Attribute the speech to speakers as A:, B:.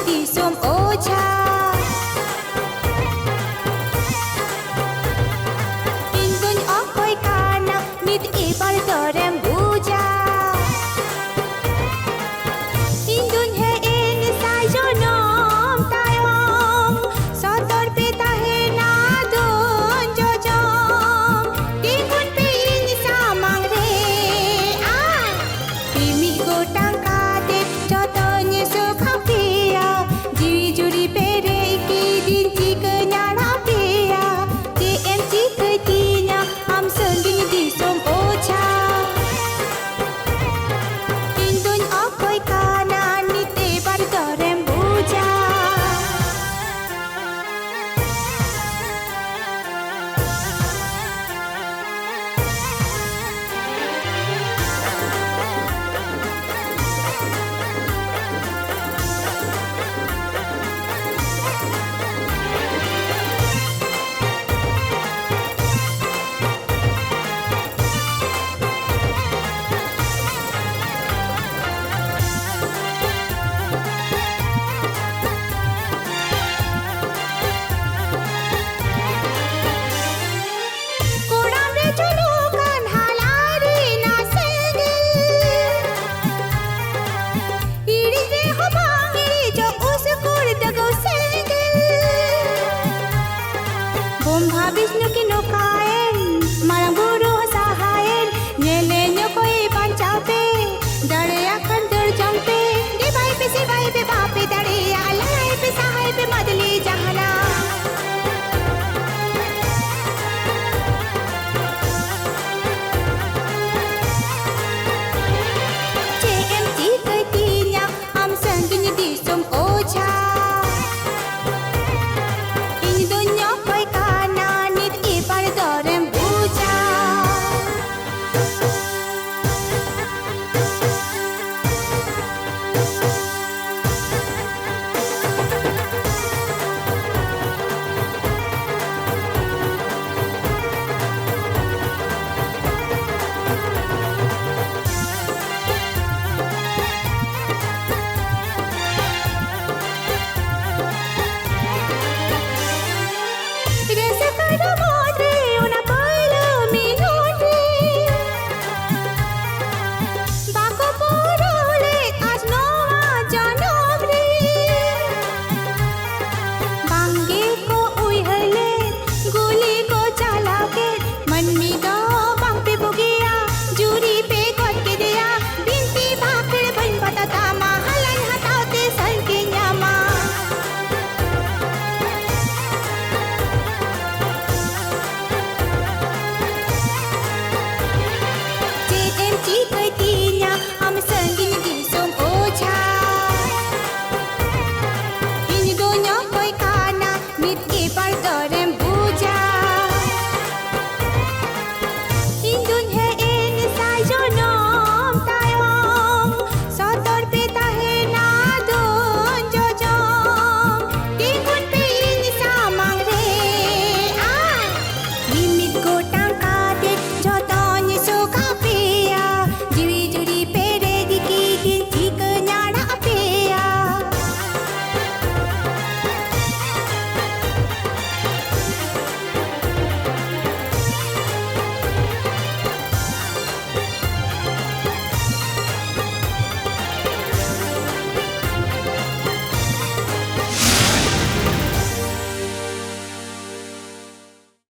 A: disom ocha. Indun ako'y kanak, mit ibar dorem buja. Indun hein sayo nom tayong, sotor pita hena dun jojong. Timun pein samang re ay, pimi gotang kadep jotonya sukhang pia. Jiri juri pere ki din chika nyara pia. DM chika tinya am sending disom ocha. Indun ako'y kanan nite bar dorem buja. Kurang berjulukan halari nasengil. Iri je habang iri jo usukur dagau sengil. Bomba Vishnu kinukain, marang guru sahain, nyele nyokoi pancape, dare